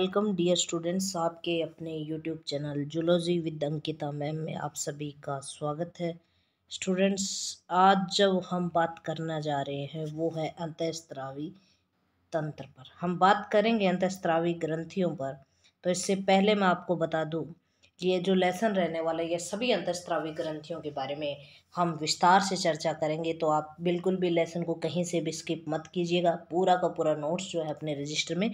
Welcome dear students, आपके अपने YouTube channel zoology with Ankita ma'am में आप सभी का स्वागत है। स्टूडेंट्स, आज जब हम बात करना जा रहे हैं वो है अंतःस्रावी तंत्र पर। हम बात करेंगे अंतःस्रावी ग्रंथियों पर। तो इससे पहले मैं आपको बता दूं कि ये जो लेसन रहने वाला है ये सभी अंतःस्रावी ग्रंथियों के बारे में हम विस्तार से चर्चा करेंगे। तो आप बिल्कुल भी लेसन को कहीं से भी स्किप मत कीजिएगा, पूरा का पूरा नोट्स जो है अपने रजिस्टर में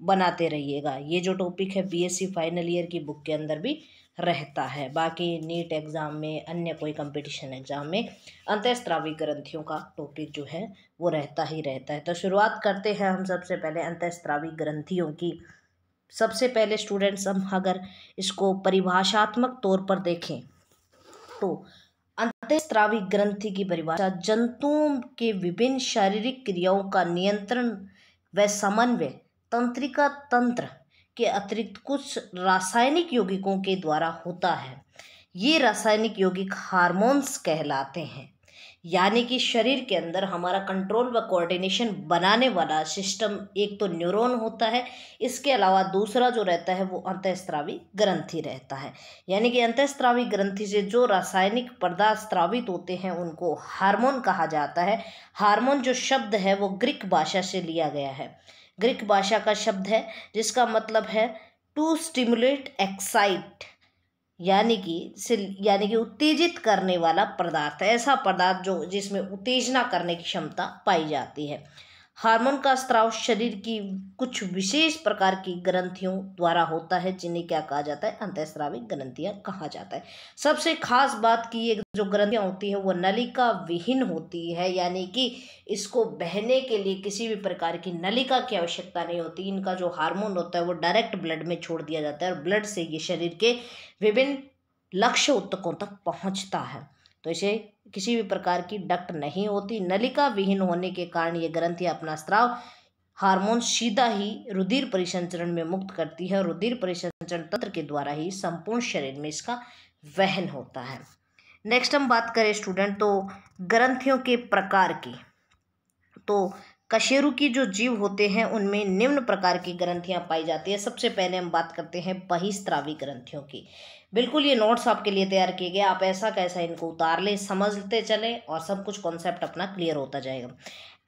बनाते रहिएगा। ये जो टॉपिक है बीएससी फाइनल ईयर की बुक के अंदर भी रहता है। बाकी नीट एग्ज़ाम में, अन्य कोई कंपटीशन एग्ज़ाम में अंतःस्रावी ग्रंथियों का टॉपिक जो है वो रहता ही रहता है। तो शुरुआत करते हैं हम सबसे पहले अंतःस्रावी ग्रंथियों की। सबसे पहले स्टूडेंट्स, हम अगर इसको परिभाषात्मक तौर पर देखें तो अंतःस्रावी ग्रंथि की परिभाषा जंतुओं के विभिन्न शारीरिक क्रियाओं का नियंत्रण व समन्वय तंत्रिका तंत्र के अतिरिक्त कुछ रासायनिक यौगिकों के द्वारा होता है। ये रासायनिक यौगिक हार्मोन्स कहलाते हैं। यानी कि शरीर के अंदर हमारा कंट्रोल व कोऑर्डिनेशन बनाने वाला सिस्टम एक तो न्यूरॉन होता है, इसके अलावा दूसरा जो रहता है वो अंतःस्रावी ग्रंथि रहता है। यानी कि अंतःस्रावी ग्रंथि से जो रासायनिक पदार्थ स्रावित होते हैं उनको हार्मोन कहा जाता है। हार्मोन जो शब्द है वो ग्रीक भाषा से लिया गया है। ग्रीक भाषा का शब्द है जिसका मतलब है टू स्टिमुलेट एक्साइट, यानी कि उत्तेजित करने वाला पदार्थ, ऐसा पदार्थ जो जिसमें उत्तेजना करने की क्षमता पाई जाती है। हार्मोन का स्राव शरीर की कुछ विशेष प्रकार की ग्रंथियों द्वारा होता है, जिन्हें क्या कहा जाता है, अंतःस्रावी ग्रंथियां कहा जाता है। सबसे खास बात की ये जो ग्रंथियां होती है वो नलिका विहीन होती है, यानी कि इसको बहने के लिए किसी भी प्रकार की नलिका की आवश्यकता नहीं होती। इनका जो हार्मोन होता है वो डायरेक्ट ब्लड में छोड़ दिया जाता है और ब्लड से ये शरीर के विभिन्न लक्ष्य ऊतकों तक पहुंचता है। तो इसे किसी भी प्रकार की डक्ट नहीं होती। नलिका विहीन होने के कारण ये ग्रंथियां अपना स्राव हार्मोन सीधा ही रुधिर परिसंचरण में मुक्त करती है और रुधिर परिसंचरण तंत्र के द्वारा ही संपूर्ण शरीर में इसका वहन होता है। नेक्स्ट हम बात करें स्टूडेंट तो ग्रंथियों के प्रकार की। तो कशेरुकी जो जीव होते हैं उनमें निम्न प्रकार की ग्रंथियां पाई जाती है। सबसे पहले हम बात करते हैं बहिस्रावी ग्रंथियों की। बिल्कुल ये नोट्स आपके लिए तैयार किए गए, आप ऐसा कैसा इनको उतार लें, समझते चलें और सब कुछ कॉन्सेप्ट अपना क्लियर होता जाएगा।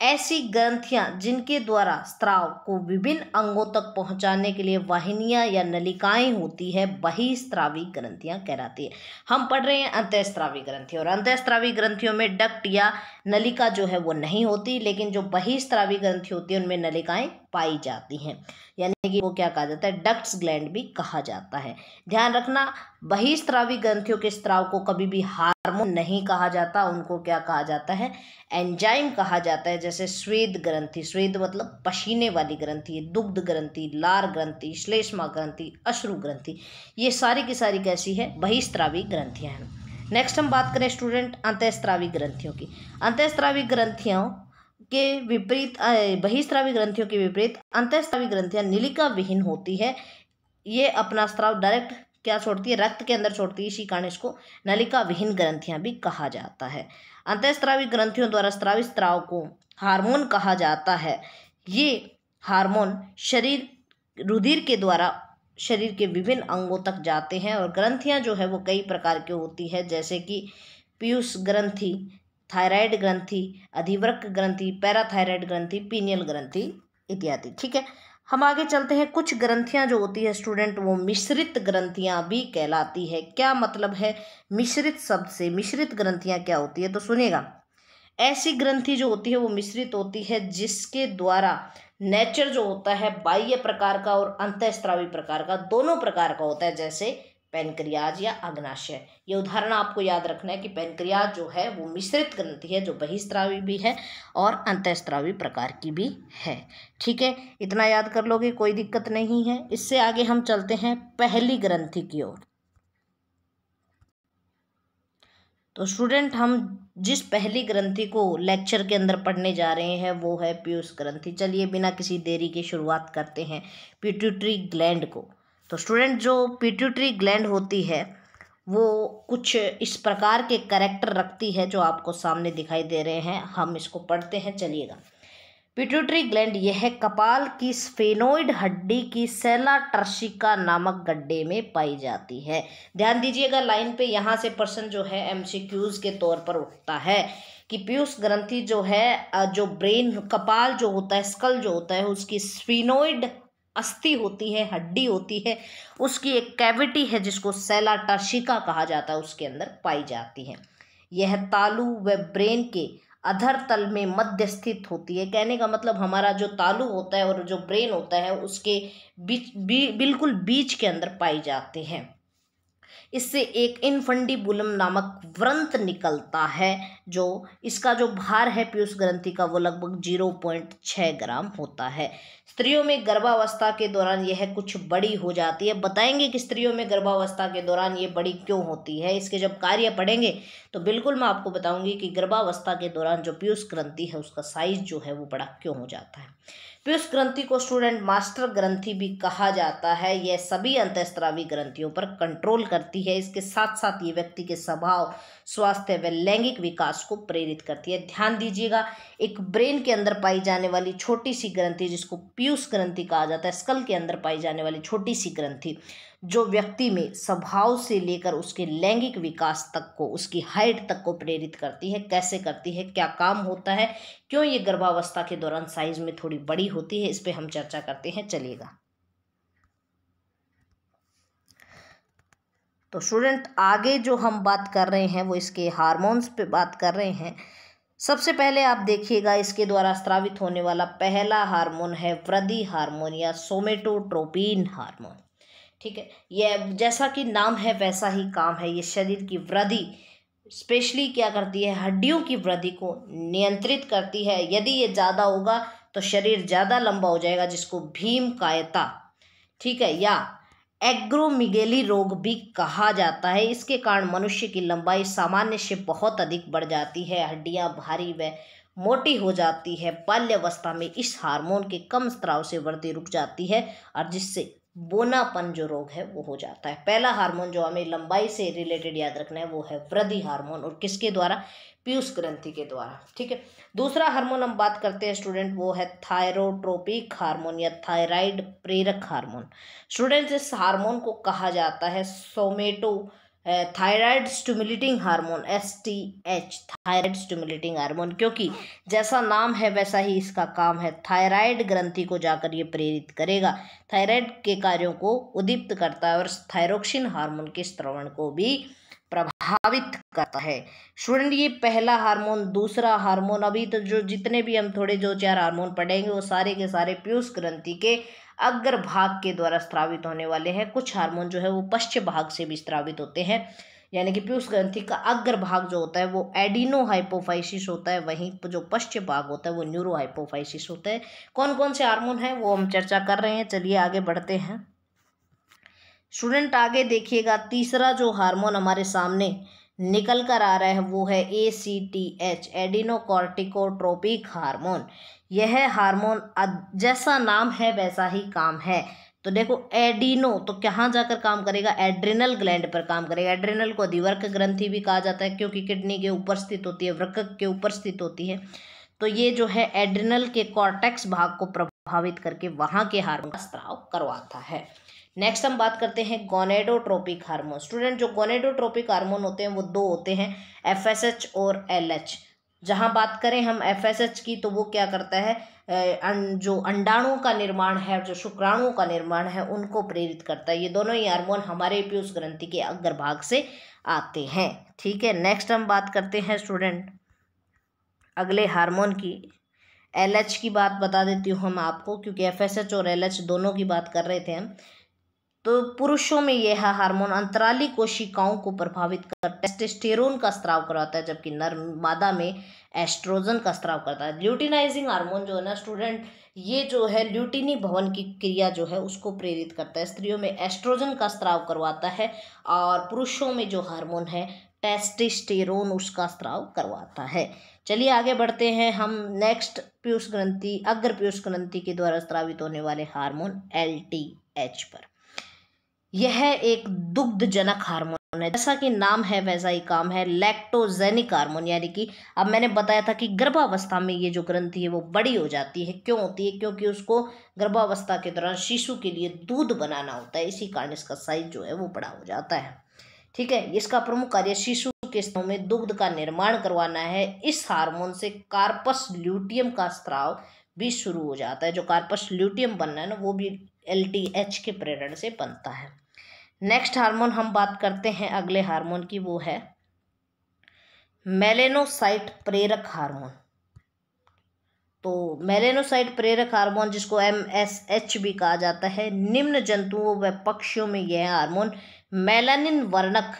ऐसी ग्रंथियां जिनके द्वारा स्राव को विभिन्न अंगों तक पहुंचाने के लिए वाहिनियां या नलिकाएं होती है, बहिस्रावी ग्रंथियां कहलाती है। हम पढ़ रहे हैं अंतःस्रावी ग्रंथि, और अंतःस्रावी ग्रंथियों में डक्ट या नलिका जो है वो नहीं होती, लेकिन जो बहिस्रावी ग्रंथि होती है उनमें नलिकाएं पाई जाती हैं, यानी कि वो क्या कहा जाता है, डक्ट्स ग्लैंड भी कहा जाता है। ध्यान रखना, बहिस्रावी ग्रंथियों के स्राव को कभी भी हार्मोन नहीं कहा जाता, उनको क्या कहा जाता है, एंजाइम कहा जाता है। जैसे स्वेद ग्रंथि, स्वेद मतलब पसीने वाली ग्रंथि, दुग्ध ग्रंथि, लार ग्रंथि, श्लेष्मा ग्रंथि, अश्रु ग्रंथि, ये सारी की सारी कैसी है, बहिस्रावी ग्रंथियां हैं। नेक्स्ट हम बात करें स्टूडेंट अंतःस्रावी ग्रंथियों की। अंतःस्रावी ग्रंथियों के विपरीत, बहिस्रावी ग्रंथियों के विपरीत अंतःस्रावी ग्रंथियां नलिका विहीन होती है। ये अपना स्राव डायरेक्ट क्या छोड़ती है, रक्त के अंदर छोड़ती है, इसी कारण इसको नलिका विहीन ग्रंथियां भी कहा जाता है। अंतःस्रावी ग्रंथियों द्वारा स्रावित स्राव को हार्मोन कहा जाता है। ये हार्मोन रुधिर के द्वारा शरीर के विभिन्न अंगों तक जाते हैं, और ग्रंथियां जो है वो कई प्रकार की होती है, जैसे कि पीयूष ग्रंथि, थायराइड ग्रंथि, अधिवृक्क ग्रंथि, पैराथायराइड ग्रंथि, पीनियल ग्रंथि इत्यादि। ठीक है, हम आगे चलते हैं। कुछ ग्रंथियां जो होती है स्टूडेंट वो मिश्रित ग्रंथियां भी कहलाती है। क्या मतलब है मिश्रित शब्द से, मिश्रित ग्रंथियां क्या होती है, तो सुनिएगा। ऐसी ग्रंथि जो होती है वो मिश्रित होती है जिसके द्वारा नेचर जो होता है बाह्य प्रकार का और अंतःस्रावी प्रकार का, दोनों प्रकार का होता है, जैसे पैनक्रियाज या अग्नाशय। ये उदाहरण आपको याद रखना है कि पैनक्रियाज जो है वो मिश्रित ग्रंथि है, जो बहिस्रावी भी है और अंतःस्रावी प्रकार की भी है। ठीक है, इतना याद कर लोगे, कोई दिक्कत नहीं है। इससे आगे हम चलते हैं पहली ग्रंथि की ओर। तो स्टूडेंट, हम जिस पहली ग्रंथि को लेक्चर के अंदर पढ़ने जा रहे हैं वो है पीयूष ग्रंथि। चलिए बिना किसी देरी के शुरुआत करते हैं पिट्यूटरी ग्लैंड को। तो स्टूडेंट, जो पिट्यूटरी ग्लैंड होती है वो कुछ इस प्रकार के कैरेक्टर रखती है जो आपको सामने दिखाई दे रहे हैं। हम इसको पढ़ते हैं, चलिएगा। पिट्यूटरी ग्लैंड यह कपाल की स्फेनोइड हड्डी की सेला टर्शिका नामक गड्ढे में पाई जाती है। ध्यान दीजिएगा लाइन पे, यहाँ से प्रश्न जो है एमसीक्यूज के तौर पर उठता है कि पीयूष ग्रंथि जो है, जो ब्रेन कपाल जो होता है, स्कल जो होता है, उसकी स्फेनोइड अस्थि होती है, हड्डी होती है, उसकी एक कैविटी है जिसको सेला टर्शिका कहा जाता है, उसके अंदर पाई जाती है। यह तालु व ब्रेन के अधर तल में मध्य स्थित होती है। कहने का मतलब हमारा जो तालु होता है और जो ब्रेन होता है उसके बीच बिल्कुल बीच के अंदर पाई जाते हैं। इससे एक इनफंडिबुलम नामक व्रंत निकलता है, जो इसका जो भार है पीयूष ग्रंथि का वो लगभग 0.6 ग्राम होता है। स्त्रियों में गर्भावस्था के दौरान यह कुछ बड़ी हो जाती है। बताएंगे कि स्त्रियों में गर्भावस्था के दौरान ये बड़ी क्यों होती है। इसके जब कार्य पढ़ेंगे तो बिल्कुल मैं आपको बताऊंगी कि गर्भावस्था के दौरान जो पीयूष ग्रंथि है उसका साइज जो है वो बड़ा क्यों हो जाता है। पीयूष ग्रंथि को स्टूडेंट मास्टर ग्रंथि भी कहा जाता है। यह सभी अंतःस्रावी ग्रंथियों पर कंट्रोल करती है। इसके साथ साथ ये व्यक्ति के स्वभाव, स्वास्थ्य व लैंगिक विकास को प्रेरित करती है। ध्यान दीजिएगा, एक ब्रेन के अंदर पाई जाने वाली छोटी सी ग्रंथि जिसको पीयूष ग्रंथि कहा जाता है, स्कल के अंदर पाई जाने वाली छोटी सी ग्रंथि जो व्यक्ति में स्वभाव से लेकर उसके लैंगिक विकास तक को, उसकी हाइट तक को प्रेरित करती है। कैसे करती है, क्या काम होता है, क्यों ये गर्भावस्था के दौरान साइज में थोड़ी बड़ी होती है, इस पे हम चर्चा करते हैं। चलिएगा, तो स्टूडेंट आगे जो हम बात कर रहे हैं वो इसके हार्मोन्स पे बात कर रहे हैं। सबसे पहले आप देखिएगा, इसके द्वारा स्रावित होने वाला पहला हार्मोन है वृद्धि हार्मोन या सोमेटोट्रोपिन हार्मोन। ठीक है, यह जैसा कि नाम है वैसा ही काम है। ये शरीर की वृद्धि स्पेशली क्या करती है, हड्डियों की वृद्धि को नियंत्रित करती है। यदि ये ज़्यादा होगा तो शरीर ज़्यादा लंबा हो जाएगा, जिसको भीम कायता, ठीक है, या एग्रोमिगेली रोग भी कहा जाता है। इसके कारण मनुष्य की लंबाई सामान्य से बहुत अधिक बढ़ जाती है, हड्डियां भारी व मोटी हो जाती है। बाल्यावस्था में इस हार्मोन के कम स्त्राव से वृद्धि रुक जाती है और जिससे बोनापन जो रोग है वो हो जाता है। पहला हार्मोन जो हमें लंबाई से रिलेटेड याद रखना है वो है वृद्धि हार्मोन, और किसके द्वारा, पीयूष ग्रंथि के द्वारा। ठीक है, दूसरा हार्मोन हम बात करते हैं स्टूडेंट, वो है थायरोट्रोपिक हार्मोन या थायराइड प्रेरक हार्मोन। स्टूडेंट्स, इस हार्मोन को कहा जाता है somato thyroid stimulating hormone, STH, thyroid stimulating hormone, क्योंकि जैसा नाम है वैसा ही इसका काम है। थायराइड ग्रंथि को जाकर ये प्रेरित करेगा, थायराइड के कार्यों को उद्दीप्त करता है और थायरोक्सिन हार्मोन के स्त्रवण को भी प्रभावित करता है। स्टूडेंट, ये पहला हार्मोन। दूसरा हार्मोन, अभी तो जो जितने भी हम थोड़े 2-4 हार्मोन पढ़ेंगे वो सारे के सारे पीयूष ग्रंथि के अग्र भाग के द्वारा स्रावित होने वाले हैं। कुछ हार्मोन जो है वो पश्च भाग से भी स्रावित होते हैं, यानी कि पीयूष ग्रंथि का अग्र भाग जो होता है वो एडिनो हाइपोफाइसिस होता है, वहीं जो पश्च भाग होता है वो न्यूरो हाइपोफाइसिस होता है। कौन कौन से हार्मोन हैं वो हम चर्चा कर रहे हैं। चलिए आगे बढ़ते हैं स्टूडेंट। आगे देखिएगा, तीसरा जो हार्मोन हमारे सामने निकल कर आ रहा है वो है ACTH, एडिनोकॉर्टिकोट्रोपिक हार्मोन। यह हार्मोन जैसा नाम है वैसा ही काम है। तो देखो, एडिनो तो कहाँ जाकर काम करेगा, एड्रिनल ग्लैंड पर काम करेगा। एड्रिनल को अधिवर्क ग्रंथि भी कहा जाता है क्योंकि किडनी के ऊपर स्थित होती है, वृक्क के ऊपर स्थित होती है। तो ये जो है एड्रिनल के कॉर्टेक्स भाग को प्रभावित करके वहाँ के हार्मोन का स्राव करवाता है। नेक्स्ट हम बात करते हैं गोनेडोट्रोपिक हार्मोन। स्टूडेंट, जो गोनेडोट्रोपिक हार्मोन होते हैं वो दो होते हैं, FSH और LH। जहां बात करें हम FSH की तो वो क्या करता है, जो अंडाणुओं का निर्माण है, जो शुक्राणुओं का निर्माण है, उनको प्रेरित करता है। ये दोनों ही हार्मोन हमारे पीयूष ग्रंथि के अग्रभाग से आते हैं। ठीक है, नेक्स्ट हम बात करते हैं स्टूडेंट अगले हार्मोन की। LH की बात बता देती हूँ हम आपको, क्योंकि FSH और LH दोनों की बात कर रहे थे हम। तो पुरुषों में यह हार्मोन अंतराली कोशिकाओं को प्रभावित कर टेस्टोस्टेरोन का स्राव करवाता है, जबकि नर मादा में एस्ट्रोजन का स्राव करता है। ल्यूटिनाइजिंग हार्मोन जो है ना स्टूडेंट, ये जो है ल्यूटिनी भवन की क्रिया जो है उसको प्रेरित करता है। स्त्रियों में एस्ट्रोजन का स्राव करवाता है और पुरुषों में जो हार्मोन है टेस्टोस्टेरोन उसका स्राव करवाता है। चलिए आगे बढ़ते हैं हम नेक्स्ट पीयूष ग्रंथि, अग्र पीयूष ग्रंथि के द्वारा स्रावित होने वाले हार्मोन LTH पर। यह एक दुग्धजनक हार्मोन है, जैसा कि नाम है वैसा ही काम है, लैक्टोजेनिक हार्मोन। यानी कि अब मैंने बताया था कि गर्भावस्था में ये जो ग्रंथि है वो बड़ी हो जाती है। क्यों होती है? क्योंकि उसको गर्भावस्था के दौरान शिशु के लिए दूध बनाना होता है, इसी कारण इसका साइज जो है वो बड़ा हो जाता है। ठीक है, इसका प्रमुख कार्य शिशु के स्तनों में दुग्ध का निर्माण करवाना है। इस हार्मोन से कार्पस ल्यूटियम का स्राव भी शुरू हो जाता है। जो कार्पस ल्यूटियम बनना है ना, वो भी LTH के प्रेरण से बनता है। नेक्स्ट हार्मोन हम बात करते हैं अगले हार्मोन की, वो है मेलेनोसाइट प्रेरक हार्मोन। तो मेलेनोसाइट प्रेरक हार्मोन, जिसको MSH भी कहा जाता है, निम्न जंतुओं व पक्षियों में यह हार्मोन मेलानिन वर्णक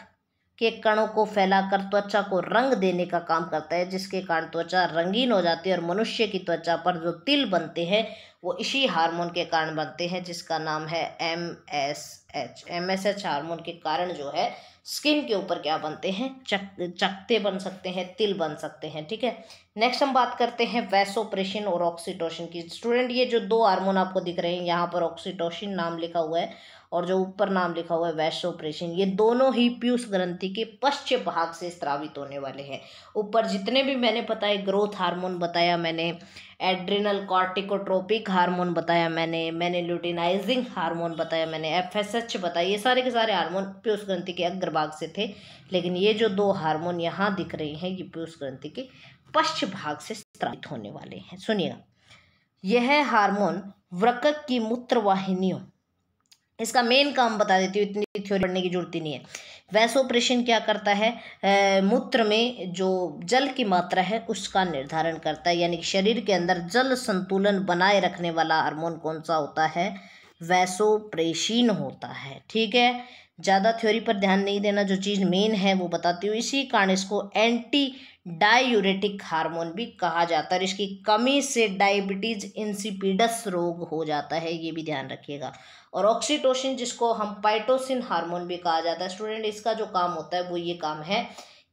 के कणों को फैलाकर त्वचा को रंग देने का काम करता है, जिसके कारण त्वचा रंगीन हो जाती है। और मनुष्य की त्वचा पर जो तिल बनते हैं वो इसी हार्मोन के कारण बनते हैं, जिसका नाम है MSH। MSH हार्मोन के कारण जो है स्किन के ऊपर क्या बनते हैं, चकते बन सकते हैं, तिल बन सकते हैं। ठीक है, नेक्स्ट हम बात करते हैं वैसोप्रेसिन और ऑक्सीटोसिन की। स्टूडेंट, ये जो दो हार्मोन आपको दिख रहे हैं, यहाँ पर ऑक्सीटोसिन नाम लिखा हुआ है और जो ऊपर नाम लिखा हुआ है वैसोप्रेसिन, ये दोनों ही पीयूष ग्रंथि के पश्च भाग से स्रावित होने वाले हैं। ऊपर जितने भी मैंने बताए, ग्रोथ हार्मोन बताया मैंने, एड्रिनल कॉर्टिकोट्रोपिक हार्मोन बताया मैंने ल्यूटिनाइजिंग हार्मोन बताया मैंने, FSH बताया, ये सारे के सारे हार्मोन पीयूष ग्रंथि के अग्रभाग से थे। लेकिन ये जो दो हार्मोन यहाँ दिख रहे हैं, ये पीयूष ग्रंथि के पश्च भाग से स्रावित होने वाले हैं। सुनिएगा, यह हार्मोन वृक्क की मूत्रवाहिनियों, इसका मेन काम बता देती हूँ, इतनी थ्योरी पढ़ने की जरूरत ही नहीं है। वैसोप्रेसिन क्या करता है, मूत्र में जो जल की मात्रा है उसका निर्धारण करता है। यानी कि शरीर के अंदर जल संतुलन बनाए रखने वाला हार्मोन कौन सा होता है? वैसोप्रेसिन होता है। ठीक है, ज़्यादा थ्योरी पर ध्यान नहीं देना, जो चीज़ मेन है वो बताती हूँ। इसी कारण इसको एंटी डायूरेटिक हार्मोन भी कहा जाता है। इसकी कमी से डायबिटीज इंसिपिडस रोग हो जाता है, ये भी ध्यान रखिएगा। और ऑक्सीटोसिन, जिसको हम पाइटोसिन हार्मोन भी कहा जाता है, स्टूडेंट, इसका जो काम होता है वो ये काम है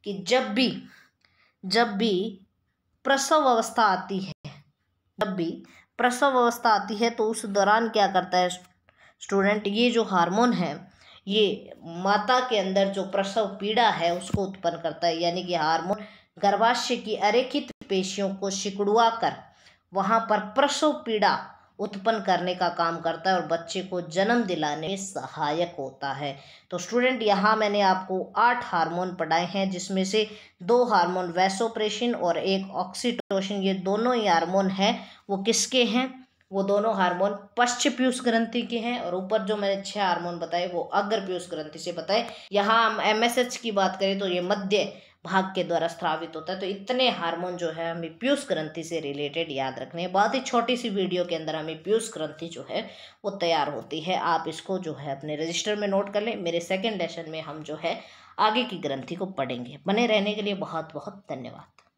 कि जब भी प्रसव अवस्था आती है, तो उस दौरान क्या करता है स्टूडेंट, ये जो हार्मोन है ये माता के अंदर जो प्रसव पीड़ा है उसको उत्पन्न करता है। यानी कि हार्मोन गर्भाशय की अरेखित पेशियों को सिकुड़वा कर वहां पर प्रसव पीड़ा उत्पन्न करने का काम करता है और बच्चे को जन्म दिलाने में सहायक होता है। तो स्टूडेंट, यहाँ मैंने आपको 8 हार्मोन पढ़ाए हैं, जिसमें से 2 हार्मोन वैसोप्रेसिन और एक ऑक्सीटोसिन, ये दोनों ही हार्मोन हैं वो किसके हैं? वो दोनों हार्मोन पश्च पीयूष ग्रंथि के हैं। और ऊपर जो मैंने 6 हार्मोन बताए वो अग्र पीयूष ग्रंथि से बताए। यहाँ हम MSH की बात करें तो ये मध्य भाग के द्वारा स्रावित होता है। तो इतने हार्मोन जो है हमें पीयूष ग्रंथि से रिलेटेड याद रखने हैं। बहुत ही छोटी सी वीडियो के अंदर हमें पीयूष ग्रंथि जो है वो तैयार होती है। आप इसको जो है अपने रजिस्टर में नोट कर लें। मेरे सेकेंड लेसन में हम जो है आगे की ग्रंथि को पढ़ेंगे। बने रहने के लिए बहुत बहुत धन्यवाद।